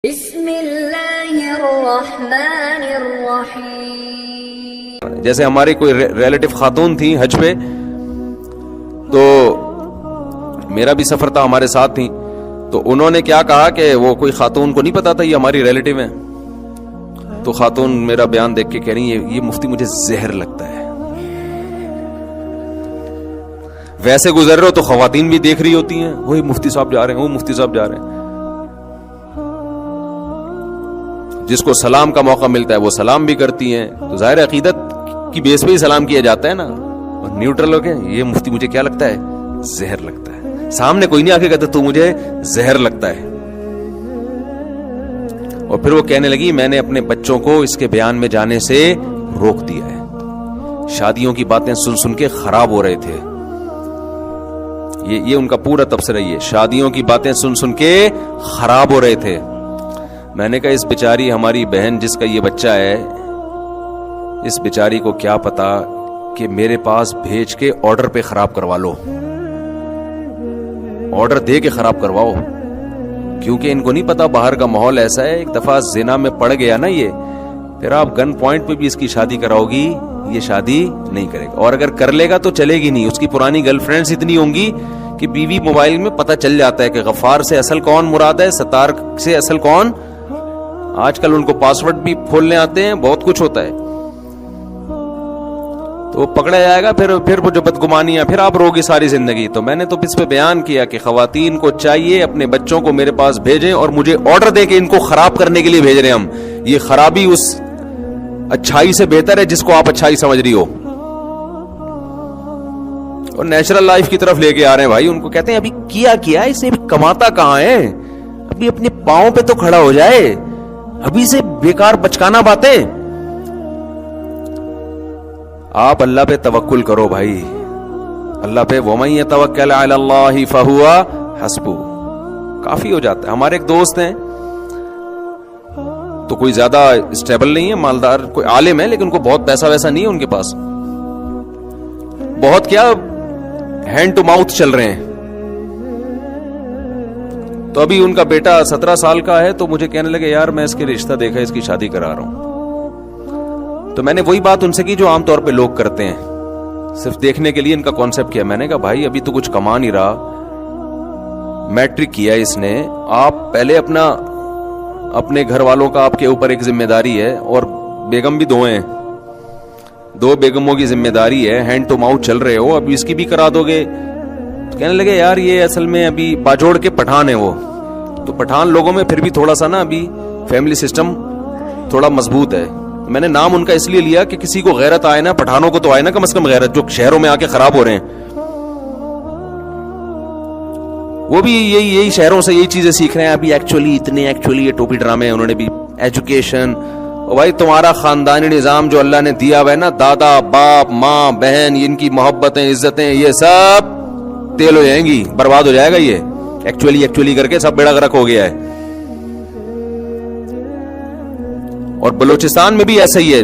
بسم اللہ الرحمن الرحیم۔ جیسے ہماری کوئی ریلیٹو خاتون تھی حج پہ، تو میرا بھی سفر تھا، ہمارے ساتھ تھی، تو انہوں نے کیا کہا کہ وہ کوئی خاتون کو نہیں پتا تھا یہ ہماری ریلیٹو ہیں، تو خاتون میرا بیان دیکھ کے کہہ رہی ہے یہ مفتی مجھے زہر لگتا ہے۔ ویسے گزر رہے ہو تو خواتین بھی دیکھ رہی ہوتی ہیں، وہی مفتی صاحب جا رہے ہیں، وہ مفتی صاحب جا رہے ہیں، جس کو سلام کا موقع ملتا ہے وہ سلام بھی کرتی ہیں، تو ظاہر عقیدت کی بیس پہ ہی سلام کیا جاتا ہے نا، اور نیوٹرل ہو کے یہ مفتی مجھے کیا لگتا ہے، زہر لگتا ہے۔ سامنے کوئی نہیں آ کے کہتا تو مجھے زہر لگتا ہے۔ اور پھر وہ کہنے لگی میں نے اپنے بچوں کو اس کے بیان میں جانے سے روک دیا ہے، شادیوں کی باتیں سن سن کے خراب ہو رہے تھے، یہ ان کا پورا تبصرہ یہ، شادیوں کی باتیں سن سن کے خراب ہو رہے تھے۔ میں نے کہا اس بیچاری ہماری بہن جس کا یہ بچہ ہے، اس بیچاری کو کیا پتا کہ میرے پاس بھیج کے آرڈر پہ خراب کروا لو، آرڈر دے کے خراب کرواؤ، کیونکہ ان کو نہیں پتا باہر کا ماحول ایسا ہے، ایک دفعہ زنا میں پڑ گیا نا یہ، پھر آپ گن پوائنٹ پہ بھی اس کی شادی کراؤ گی یہ شادی نہیں کرے گا، اور اگر کر لے گا تو چلے گی نہیں، اس کی پرانی گرل فرینڈز اتنی ہوں گی کہ بیوی موبائل میں پتہ چل جاتا ہے کہ غفار سے اصل کون مراد ہے، ستار سے اصل کون۔ آج کل ان کو پاسورڈ بھی کھولنے آتے ہیں، بہت کچھ ہوتا ہے، تو وہ پکڑا جائے گا، پھر وہ جو بدگمانیاں پھر آپ روگی ساری زندگی۔ تو میں نے تو اس پہ بیان کیا کہ خواتین کو چاہیے اپنے بچوں کو میرے پاس بھیجیں اور مجھے آرڈر دے کے ان کو خراب کرنے کے لیے بھیج رہے ہیں ہم، یہ خرابی اس اچھائی سے بہتر ہے جس کو آپ اچھائی سمجھ رہی ہو، اور نیچرل لائف کی طرف لے کے آ رہے ہیں بھائی۔ ان کو کہتے ہیں ابھی کیا اس نے، ابھی کماتا کہاں ہے، ابھی اپنے پاؤں پہ تو کھڑا ہو جائے، ابھی سے بیکار بچکانا باتیں۔ آپ اللہ پہ توکل کرو بھائی، اللہ پہ، وَمَن يَتَوَكَّلْ عَلَى اللَّهِ فَهُوَ حَسْبُهُ، کافی ہو جاتا ہے۔ ہمارے ایک دوست ہیں تو کوئی زیادہ اسٹیبل نہیں ہے، مالدار کوئی عالم ہے، لیکن ان کو بہت پیسہ ویسا نہیں ہے ان کے پاس، بہت کیا ہینڈ ٹو ماؤتھ چل رہے ہیں۔ تو ابھی ان کا بیٹا 17 سال کا ہے، تو مجھے کہنے لگے یار میں اس کے رشتہ دیکھا، اس کی شادی کرا رہا ہوں۔ تو میں نے وہی بات ان سے کی جو عام طور پہ لوگ کرتے ہیں، صرف دیکھنے کے لیے ان کا کانسیپٹ کیا۔ میں نے کہا بھائی ابھی تو کچھ کما نہیں رہا، میٹرک کیا اس نے، آپ پہلے اپنے گھر والوں کا آپ کے اوپر ایک ذمہ داری ہے، اور بیگم بھی 2 ہیں، 2 بیگموں کی ذمہ داری ہے، ہینڈ ٹو ماؤتھ چل رہے ہو، ابھی اس کی بھی کرا دو گے۔ تو کہنے لگے یار یہ اصل میں ابھی باجوڑ کے پٹھان ہے وہ، تو پٹھان لوگوں میں پھر بھی تھوڑا سا نا ابھی فیملی سسٹم تھوڑا مضبوط ہے۔ میں نے نام ان کا اس لیے لیا کہ کسی کو غیرت آئے نا، پٹھانوں کو تو آئے نا کم از کم غیرت، جو شہروں میں آ کے خراب ہو رہے ہیں، وہ بھی یہی شہروں سے یہی چیزیں سیکھ رہے ہیں ابھی۔ ایکچولی یہ ٹوپی ڈرامے انہوں نے بھی، ایجوکیشن، بھائی تمہارا خاندانی نظام جو اللہ نے دیا ہوا ہے نا، دادا باپ ماں بہن، ان کی محبتیں عزتیں یہ سب تیل ہو جائیں گی، برباد ہو جائے گا یہ، ایکچولی کر کے سب بیڑا غرق ہو گیا ہے۔ اور بلوچستان میں بھی ایسا ہی ہے،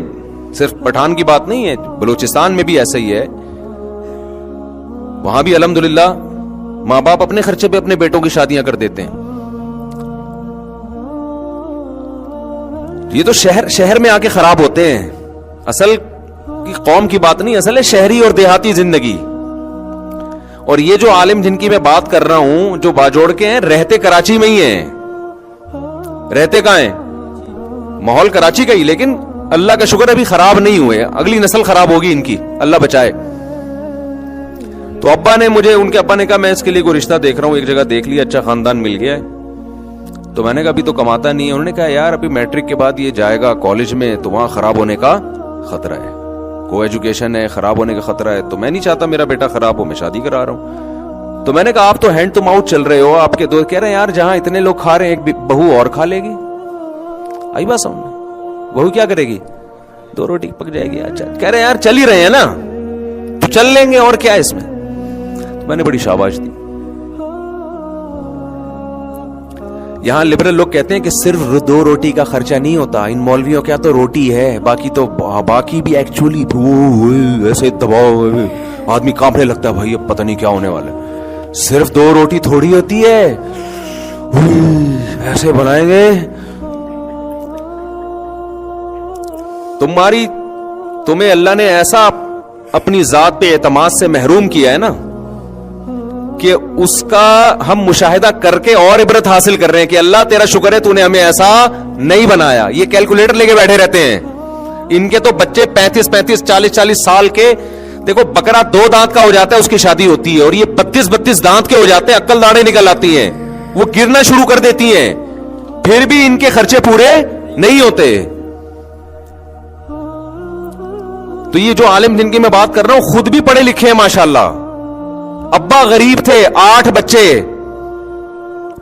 صرف پٹھان کی بات نہیں ہے، بلوچستان میں بھی ایسا ہی ہے، وہاں بھی الحمدللہ ماں باپ اپنے خرچے پہ اپنے بیٹوں کی شادیاں کر دیتے ہیں۔ یہ تو شہر میں آ کے خراب ہوتے ہیں، اصل کی قوم کی بات نہیں، اصل ہے شہری اور دیہاتی زندگی۔ اور یہ جو عالم جن کی میں بات کر رہا ہوں جو باجوڑ کے ہیں، رہتے کراچی میں ہی ہیں، رہتے کہاں ہیں، ماحول کراچی کا ہی، لیکن اللہ کا شکر ابھی خراب نہیں ہوئے، اگلی نسل خراب ہوگی ان کی، اللہ بچائے۔ تو ابا نے مجھے، ان کے ابا نے کہا میں اس کے لیے کوئی رشتہ دیکھ رہا ہوں، ایک جگہ دیکھ لیا، اچھا خاندان مل گیا ہے۔ تو میں نے کہا ابھی تو کماتا نہیں ہے، انہوں نے کہا یار ابھی میٹرک کے بعد یہ جائے گا کالج میں تو وہاں خراب ہونے کا خطرہ ہے، کو ایجوکیشن ہے، خراب ہونے کا خطرہ ہے، تو میں نہیں چاہتا میرا بیٹا خراب ہو، میں شادی کرا رہا ہوں۔ تو میں نے کہا آپ تو ہینڈ ٹو ماؤتھ چل رہے ہو، آپ کے دوست کہہ رہے ہیں یار جہاں اتنے لوگ کھا رہے ہیں ایک بہو اور کھا لے گی، آئی بات سامنے، بہو کیا کرے گی، 2 روٹی پک جائے گی، اچھا کہہ رہے ہیں یار چل ہی رہے ہیں نا تو چل لیں گے، اور کیا ہے اس میں۔ تو میں نے بڑی شاباش دی۔ یہاں لبرل لوگ کہتے ہیں کہ صرف 2 روٹی کا خرچہ نہیں ہوتا، ان مولویوں کیا تو روٹی ہے، باقی بھی ایکچولی ایسے دباؤ آدمی کانپنے لگتا ہے، بھائی اب پتہ نہیں کیا ہونے والا ہے، صرف 2 روٹی تھوڑی ہوتی ہے، ایسے بنائیں گے تمہیں اللہ نے ایسا اپنی ذات پہ اعتماد سے محروم کیا ہے نا کہ اس کا ہم مشاہدہ کر کے اور عبرت حاصل کر رہے ہیں کہ اللہ تیرا شکر ہے تو نے ہمیں ایسا نہیں بنایا. یہ کیلکولیٹر لے کے بیٹھے رہتے ہیں, ان کے تو بچے 35 40 سال کے, دیکھو بکرا 2 دانت کا ہو جاتا ہے اس کی شادی ہوتی ہے, اور یہ 32 دانت کے ہو جاتے ہیں, عقل داڑیں نکل آتی ہیں, وہ گرنا شروع کر دیتی ہیں, پھر بھی ان کے خرچے پورے نہیں ہوتے. تو یہ جو عالم جن کی میں بات کر رہا ہوں خود بھی پڑھے لکھے ہیں ماشاءاللہ, ابا غریب تھے, 8 بچے,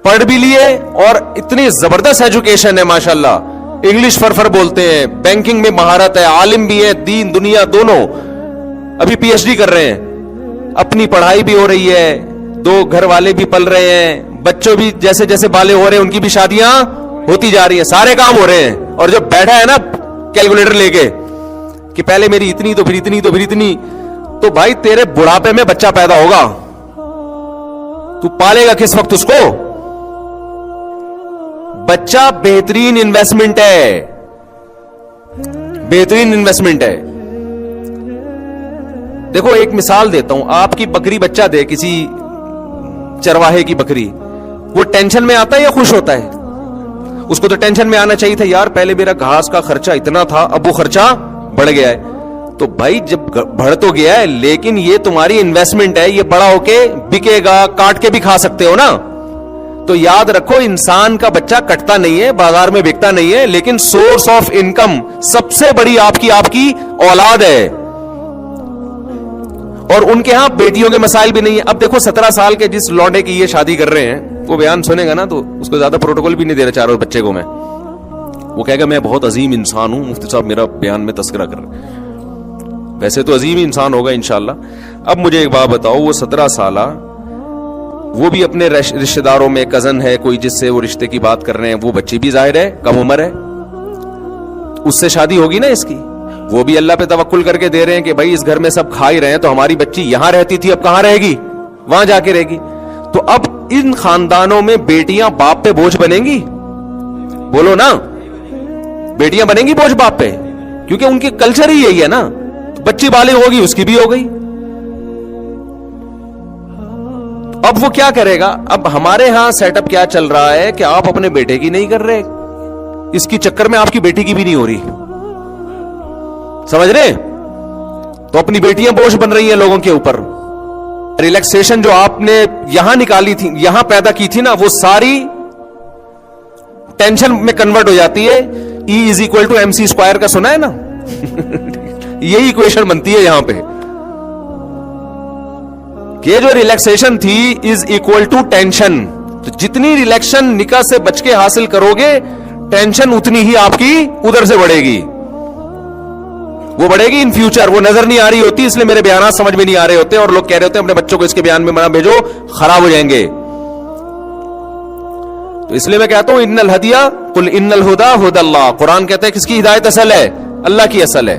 پڑھ بھی لیے, اور اتنی زبردست ایجوکیشن ہے ماشاءاللہ, انگلش فرفر بولتے ہیں, بینکنگ میں مہارت ہے, عالم بھی ہے, دین دنیا دونوں, ابھی پی ایچ ڈی کر رہے ہیں, اپنی پڑھائی بھی ہو رہی ہے, 2 گھر والے بھی پل رہے ہیں, بچوں بھی جیسے جیسے بالے ہو رہے ہیں ان کی بھی شادیاں ہوتی جا رہی ہیں, سارے کام ہو رہے ہیں. اور جب بیٹھا ہے نا کیلکولیٹر لے کے کہ پہلے میری اتنی تو پھر اتنی تو پھر اتنی, تو بھائی تیرے بڑھاپے میں بچہ پیدا ہوگا, تو پالے گا کس وقت اس کو؟ بچہ بہترین انویسٹمنٹ ہے, بہترین انویسٹمنٹ ہے. دیکھو ایک مثال دیتا ہوں, آپ کی بکری بچہ دے, کسی چرواہے کی بکری, وہ ٹینشن میں آتا ہے یا خوش ہوتا ہے؟ اس کو تو ٹینشن میں آنا چاہیے تھا, یار پہلے میرا گھاس کا خرچہ اتنا تھا, اب وہ خرچہ بڑھ گیا ہے. تو بھائی جب بڑھ تو گیا ہے, لیکن یہ تمہاری انویسٹمنٹ ہے, یہ بڑا ہو کے بکے گا, کاٹ کے بھی کھا سکتے ہو نا. تو یاد رکھو انسان کا بچہ کٹتا نہیں ہے, بازار میں بکتا نہیں ہے, لیکن سورس آف انکم سب سے بڑی آپ کی اولاد ہے. اور ان کے ہاں بیٹیوں کے مسائل بھی نہیں ہے. اب دیکھو 17 سال کے جس لونڈے کی یہ شادی کر رہے ہیں, وہ بیان سنے گا نا تو اس کو زیادہ پروٹوکول بھی نہیں دے رہا چاروں بچے کو میں, وہ کہے گا میں بہت عظیم انسان ہوں, مفتی صاحب میرا بیان میں تذکرہ کر رہے ہیں, ویسے تو عظیم انسان ہوگا انشاءاللہ. اب مجھے ایک بات بتاؤ, وہ 17 سالہ وہ بھی اپنے رشتہ داروں میں کزن ہے کوئی جس سے وہ رشتے کی بات کر رہے ہیں, وہ بچی بھی ظاہر ہے کم عمر ہے, اس سے شادی ہوگی نا اس کی, وہ بھی اللہ پہ توکل کر کے دے رہے ہیں کہ بھائی اس گھر میں سب کھا ہی رہے ہیں, تو ہماری بچی یہاں رہتی تھی اب کہاں رہے گی, وہاں جا کے رہے گی. تو اب ان خاندانوں میں بیٹیاں باپ پہ بوجھ بنیں گی؟ بولو نا, بیٹیاں بنیں گی بوجھ باپ پہ, کیونکہ ان کی کلچر ہی یہی ہے نا. بچی بالغ ہوگی اس کی بھی ہو گئی, اب وہ کیا کرے گا؟ اب ہمارے ہاں سیٹ اپ کیا چل رہا ہے کہ آپ اپنے بیٹے کی نہیں کر رہے, اس کی چکر میں آپ کی بیٹی کی بھی نہیں ہو رہی, سمجھ رہے؟ تو اپنی بیٹیاں بوجھ بن رہی ہیں لوگوں کے اوپر. ریلیکسیشن جو آپ نے یہاں نکالی تھی, یہاں پیدا کی تھی نا, وہ ساری ٹینشن میں کنورٹ ہو جاتی ہے. E=mc² کا سنا ہے نا یہی ایکویشن بنتی ہے یہاں پہ, کہ جو ریلیکسیشن تھی ٹینشن. تو جتنی ریلیکشن نکاح سے بچ کے حاصل کرو گے, ٹینشن اتنی ہی آپ کی ادھر سے بڑھے گی, وہ بڑھے گی ان فیوچر. وہ نظر نہیں آ رہی ہوتی, اس لیے میرے بیانات سمجھ میں نہیں آ رہے ہوتے, اور لوگ کہہ رہے ہوتے ہیں اپنے بچوں کو اس کے بیان میں منا بھیجو, خراب ہو جائیں گے. تو اس لیے میں کہتا ہوں ان الہدیہ قل ان الہدی ھدی اللہ, قرآن کہتا ہے کس کی ہدایت اصل ہے؟ اللہ کی اصل ہے.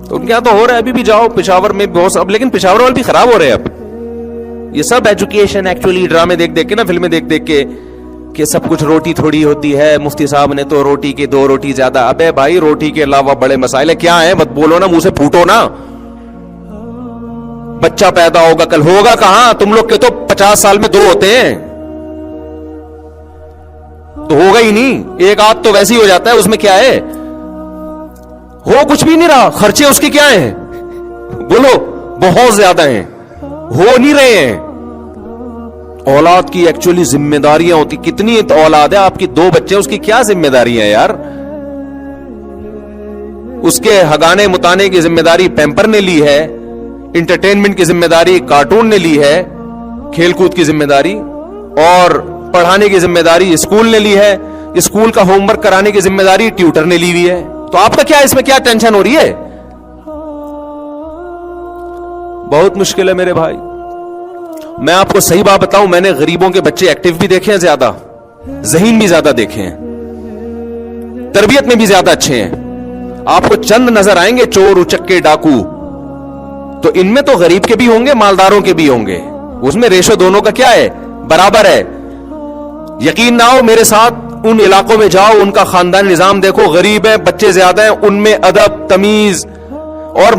تو ان کے یہاں تو ہو رہا ہے, ابھی بھی جاؤ پشاور میں بہت, اب لیکن پشاور والے بھی خراب ہو رہے ہیں اب. یہ سب ایجوکیشن ایکچولی ڈرامے دیکھ دیکھ کے نا, فلمیں دیکھ دیکھ کے, کہ سب کچھ روٹی تھوڑی ہوتی ہے, مفتی صاحب نے تو روٹی کے 2 روٹی زیادہ. ابے بھائی روٹی کے علاوہ بڑے مسائل کیا ہیں, مت بولو نا, منہ سے پھوٹو نا. بچہ پیدا ہوگا کل, ہوگا کہاں؟ تم لوگ کے تو 50 سال میں 2 ہوتے ہیں, تو ہوگا ہی نہیں. ایک آدھ تو ویسے ہی ہو جاتا ہے, اس میں کیا ہے, ہو کچھ بھی نہیں رہا. خرچے اس کے کیا ہیں بولو؟ بہت زیادہ ہیں, ہو نہیں رہے ہیں. اولاد کی ایکچولی ذمہ داریاں ہوتی, کتنی اولاد ہے آپ کی, 2 بچے, اس کی کیا ذمہ داریاں ہیں یار؟ اس کے ہگانے متانے کی ذمہ داری پیمپر نے لی ہے, انٹرٹینمنٹ کی ذمہ داری کارٹون نے لی ہے, کھیل کود کی ذمہ داری, اور پڑھانے کی ذمہ داری اسکول نے لی ہے, اسکول کا ہوم ورک کرانے کی ذمہ داری ٹیوٹر نے لی ہوئی ہے. تو آپ کا کیا, اس میں کیا ٹینشن ہو رہی ہے؟ بہت مشکل ہے میرے بھائی. میں آپ کو صحیح بات بتاؤں, میں نے غریبوں کے بچے ایکٹیو بھی دیکھے ہیں زیادہ, ذہین بھی زیادہ دیکھے ہیں, تربیت میں بھی زیادہ اچھے ہیں. آپ کو چند نظر آئیں گے چور اچکے ڈاکو, تو ان میں تو غریب کے بھی ہوں گے, مالداروں کے بھی ہوں گے, اس میں ریشو دونوں کا کیا ہے, برابر ہے. یقین نہ ہو میرے ساتھ ان علاقوں میں جاؤ, ان کا خاندان نظام دیکھو, غریب ہیں, بچے زیادہ ہیں, ان میں ادب, تمیز اور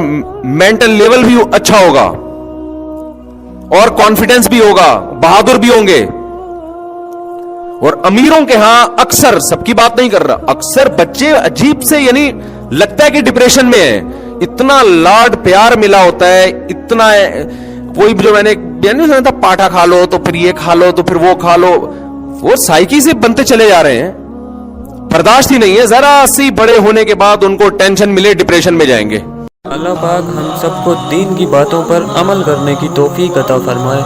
مینٹل لیول بھی اچھا ہوگا اور کانفیڈنس بھی ہوگا, بہادر بھی ہوں گے. اور امیروں کے ہاں اکثر, سب کی بات نہیں کر رہا, اکثر بچے عجیب سے, یعنی لگتا ہے کہ ڈپریشن میں ہے. اتنا لاڈ پیار ملا ہوتا ہے, اتنا کوئی جو میں نے نہیں سنا تھا, پاٹا کھا لو تو پھر یہ کھا لو تو پھر وہ کھا لو, وہ سائیکی سے بنتے چلے جا رہے ہیں. برداشت ہی نہیں ہے, ذرا سی بڑے ہونے کے بعد ان کو ٹینشن ملے ڈپریشن میں جائیں گے. اللہ پاک ہم سب کو دین کی باتوں پر عمل کرنے کی توفیق عطا فرمائے.